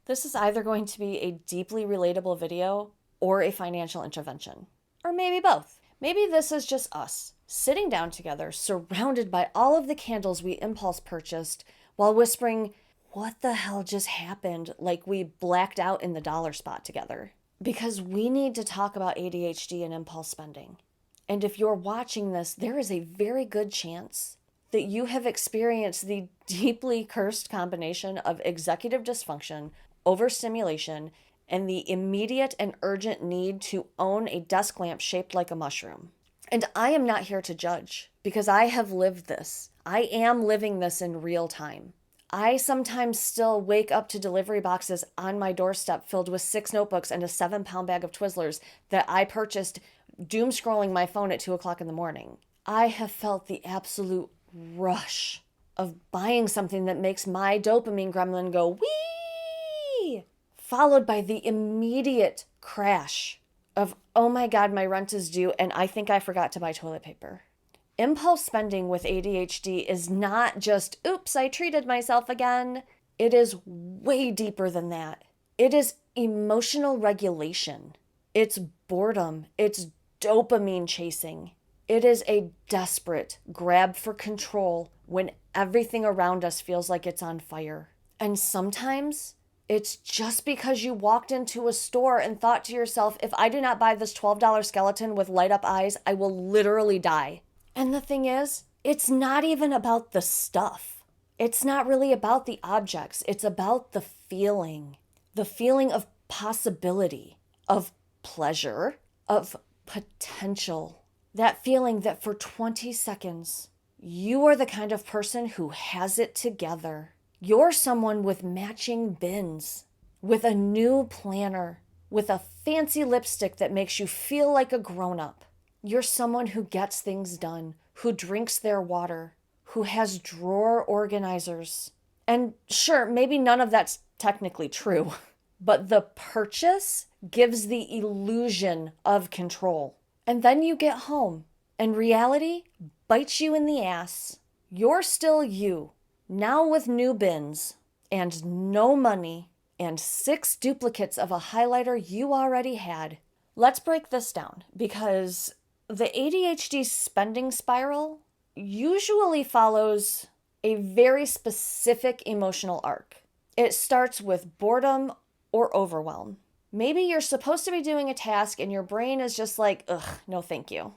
This is either going to be a deeply relatable video or a financial intervention. Or maybe both. Maybe this is just us sitting down together, surrounded by all of the candles we impulse purchased, while whispering, "What the hell just happened?" like we blacked out in the dollar spot together. Because we need to talk about ADHD and impulse spending. And if you're watching this, there is a very good chance that you have experienced the deeply cursed combination of executive dysfunction, overstimulation, and the immediate and urgent need to own a desk lamp shaped like a mushroom. And I am not here to judge, because I have lived this. I am living this in real time. I sometimes still wake up to delivery boxes on my doorstep filled with 6 notebooks and a 7-pound bag of Twizzlers that I purchased doom scrolling my phone at 2 o'clock in the morning. I have felt the absolute rush of buying something that makes my dopamine gremlin go wee, followed by the immediate crash of, oh my God, my rent is due and I think I forgot to buy toilet paper. Impulse spending with ADHD is not just, oops, I treated myself again. It is way deeper than that. It is emotional regulation. It's boredom. It's dopamine chasing. It is a desperate grab for control when everything around us feels like it's on fire. And sometimes it's just because you walked into a store and thought to yourself, if I do not buy this $12 skeleton with light up eyes, I will literally die. And the thing is, it's not even about the stuff. It's not really about the objects. It's about the feeling of possibility, of pleasure, of potential. That feeling that for 20 seconds, you are the kind of person who has it together. You're someone with matching bins, with a new planner, with a fancy lipstick that makes you feel like a grown-up. You're someone who gets things done, who drinks their water, who has drawer organizers. And sure, maybe none of that's technically true, but the purchase gives the illusion of control. And then you get home, and reality bites you in the ass. You're still you, now with new bins, and no money, and 6 duplicates of a highlighter you already had. Let's break this down, because the ADHD spending spiral usually follows a very specific emotional arc. It starts with boredom or overwhelm. Maybe you're supposed to be doing a task and your brain is just like, ugh, no thank you.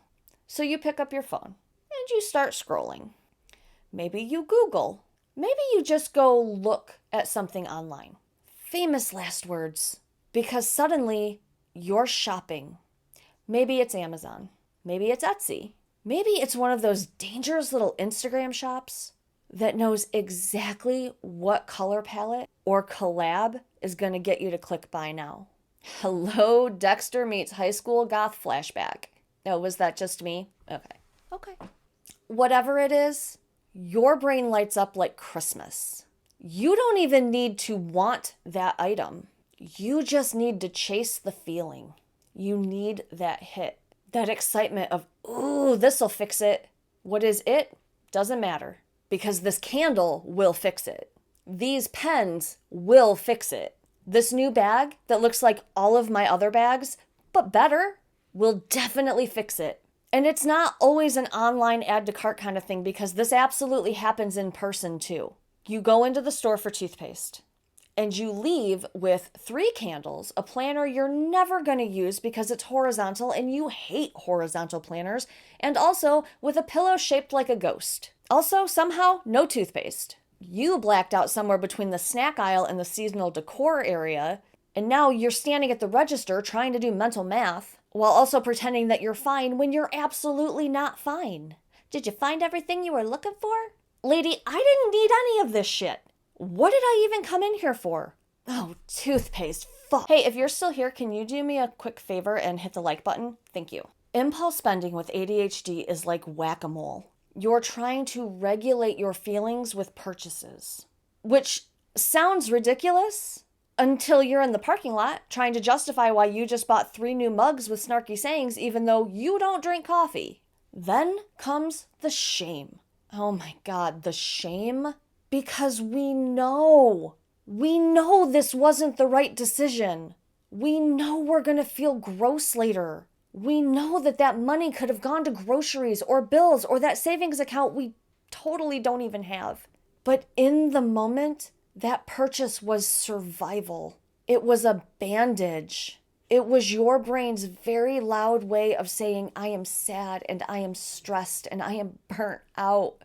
So you pick up your phone and you start scrolling. Maybe you Google. Maybe you just go look at something online. Famous last words, because suddenly you're shopping. Maybe it's Amazon. Maybe it's Etsy. Maybe it's one of those dangerous little Instagram shops that knows exactly what color palette or collab is going to get you to click buy now. Hello, Dexter meets high school goth flashback. Oh, was that just me? Okay. Whatever it is, your brain lights up like Christmas. You don't even need to want that item. You just need to chase the feeling. You need that hit. That excitement of, ooh, this'll fix it. What is it? Doesn't matter, because this candle will fix it. These pens will fix it. This new bag that looks like all of my other bags, but better, will definitely fix it. And it's not always an online add to cart kind of thing, because this absolutely happens in person too. You go into the store for toothpaste and you leave with 3 candles, a planner you're never going to use because it's horizontal and you hate horizontal planners, and also with a pillow shaped like a ghost. Also, somehow, no toothpaste. You blacked out somewhere between the snack aisle and the seasonal decor area, and now you're standing at the register trying to do mental math while also pretending that you're fine when you're absolutely not fine. Did you find everything you were looking for? Lady, I didn't need any of this shit. What did I even come in here for? Oh, toothpaste, fuck. Hey, if you're still here, can you do me a quick favor and hit the like button? Thank you. Impulse spending with ADHD is like whack-a-mole. You're trying to regulate your feelings with purchases, which sounds ridiculous until you're in the parking lot trying to justify why you just bought 3 new mugs with snarky sayings even though you don't drink coffee. Then comes the shame. Oh my God, the shame. Because we know We know this wasn't the right decision. We know we're going to feel gross later. We know that that money could have gone to groceries or bills or that savings account we totally don't even have. But in the moment, that purchase was survival. It was a bandage. It was your brain's very loud way of saying, I am sad and I am stressed and I am burnt out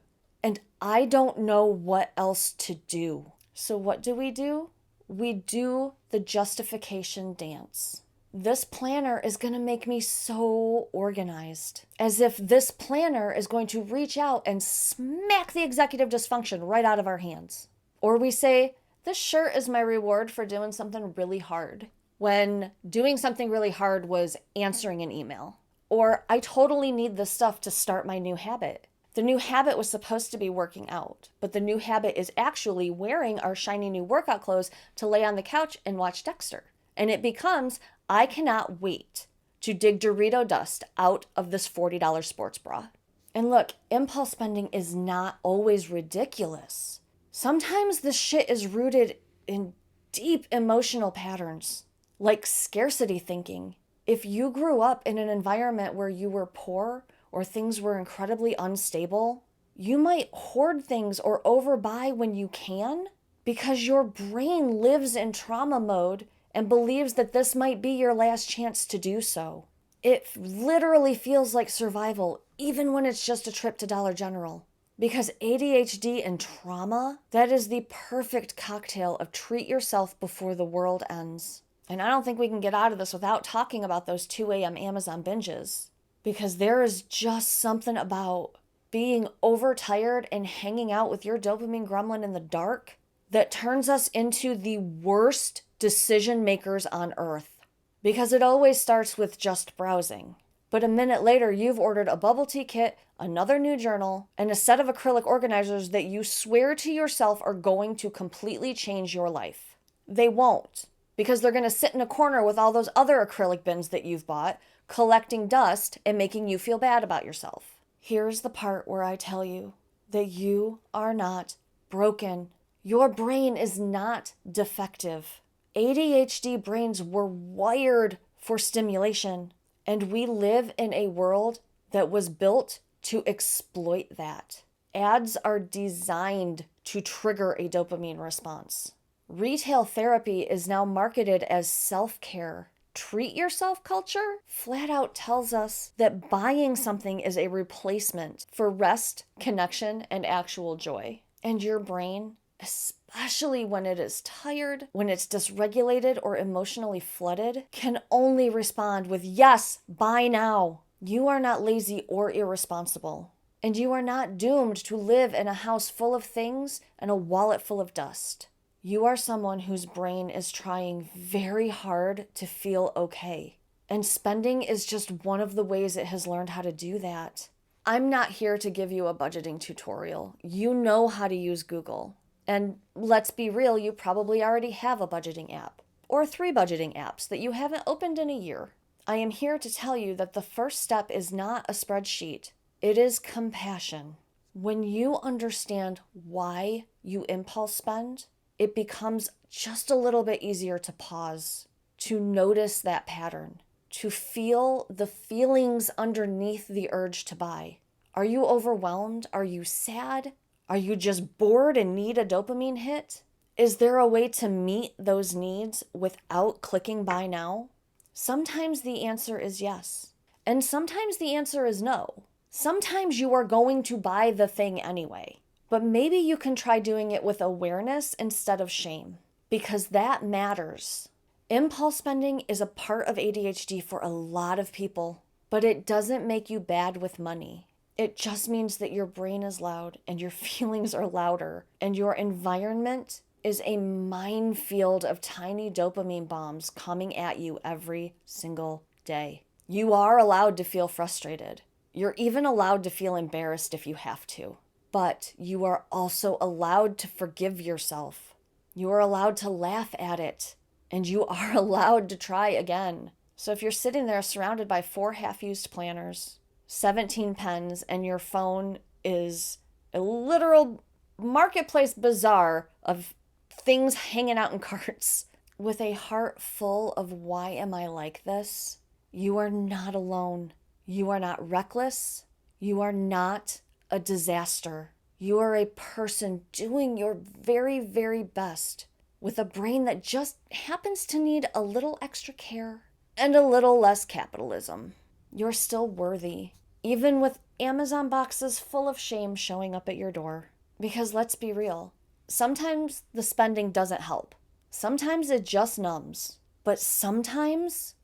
and I don't know what else to do. So what do? We do the justification dance. This planner is going to make me so organized. As if this planner is going to reach out and smack the executive dysfunction right out of our hands. Or we say, this shirt is my reward for doing something really hard. When doing something really hard was answering an email. Or I totally need this stuff to start my new habit. The new habit was supposed to be working out, but the new habit is actually wearing our shiny new workout clothes to lay on the couch and watch Dexter. And it becomes, I cannot wait to dig Dorito dust out of this $40 sports bra. And look, impulse spending is not always ridiculous. Sometimes this shit is rooted in deep emotional patterns, like scarcity thinking. If you grew up in an environment where you were poor or things were incredibly unstable, you might hoard things or overbuy when you can because your brain lives in trauma mode and believes that this might be your last chance to do so. It literally feels like survival, even when it's just a trip to Dollar General. Because ADHD and trauma, that is the perfect cocktail of treat yourself before the world ends. And I don't think we can get out of this without talking about those 2 a.m. Amazon binges. Because there is just something about being overtired and hanging out with your dopamine gremlin in the dark that turns us into the worst decision makers on earth. Because it always starts with just browsing. But a minute later, you've ordered a bubble tea kit, another new journal, and a set of acrylic organizers that you swear to yourself are going to completely change your life. They won't, because they're going to sit in a corner with all those other acrylic bins that you've bought, collecting dust and making you feel bad about yourself. Here's the part where I tell you that you are not broken. Your brain is not defective. ADHD brains were wired for stimulation, and we live in a world that was built to exploit that. Ads are designed to trigger a dopamine response. Retail therapy is now marketed as self-care. Treat yourself culture flat out tells us that buying something is a replacement for rest, connection, and actual joy. And your brain, especially when it is tired, when it's dysregulated or emotionally flooded, can only respond with, yes, buy now. You are not lazy or irresponsible. And you are not doomed to live in a house full of things and a wallet full of dust. You are someone whose brain is trying very hard to feel okay. And spending is just one of the ways it has learned how to do that. I'm not here to give you a budgeting tutorial. You know how to use Google. And let's be real, you probably already have a budgeting app or 3 budgeting apps that you haven't opened in a year. I am here to tell you that the first step is not a spreadsheet. It is compassion. When you understand why you impulse spend, it becomes just a little bit easier to pause, to notice that pattern, to feel the feelings underneath the urge to buy. Are you overwhelmed? Are you sad? Are you just bored and need a dopamine hit? Is there a way to meet those needs without clicking buy now? Sometimes the answer is yes. And sometimes the answer is no. Sometimes you are going to buy the thing anyway. But maybe you can try doing it with awareness instead of shame, because that matters. Impulse spending is a part of ADHD for a lot of people, but it doesn't make you bad with money. It just means that your brain is loud and your feelings are louder, and your environment is a minefield of tiny dopamine bombs coming at you every single day. You are allowed to feel frustrated. You're even allowed to feel embarrassed if you have to. But you are also allowed to forgive yourself. You are allowed to laugh at it. And you are allowed to try again. So if you're sitting there surrounded by 4 half-used planners, 17 pens, and your phone is a literal marketplace bazaar of things hanging out in carts. With a heart full of why am I like this? You are not alone. You are not reckless. You are not a disaster. You are a person doing your very, very best with a brain that just happens to need a little extra care and a little less capitalism. You're still worthy, even with Amazon boxes full of shame showing up at your door. Because let's be real, sometimes the spending doesn't help. Sometimes it just numbs. But sometimes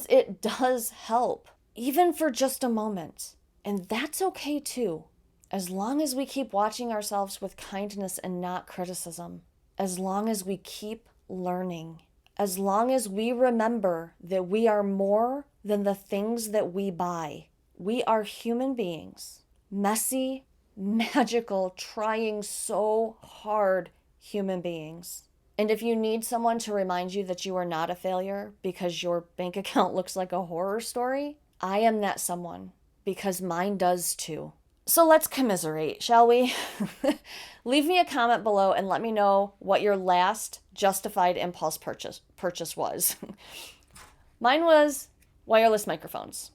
it does help, even for just a moment. And that's okay too, as long as we keep watching ourselves with kindness and not criticism. As long as we keep learning. As long as we remember that we are more than the things that we buy. We are human beings. Messy, magical, trying so hard human beings. And if you need someone to remind you that you are not a failure because your bank account looks like a horror story, I am that someone, because mine does too. So let's commiserate, shall we? Leave me a comment below and let me know what your last justified impulse purchase was. Mine was wireless microphones,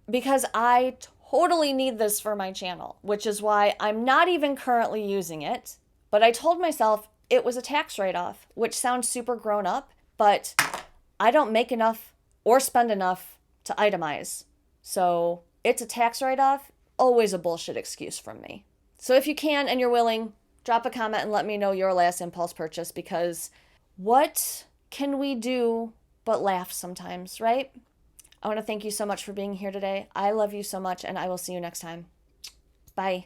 because I totally need this for my channel, which is why I'm not even currently using it. But I told myself it was a tax write-off, which sounds super grown up, but I don't make enough or spend enough to itemize. So it's a tax write-off, always a bullshit excuse from me. So if you can and you're willing, drop a comment and let me know your last impulse purchase, because what can we do but laugh sometimes, right? I want to thank you so much for being here today. I love you so much, and I will see you next time. Bye.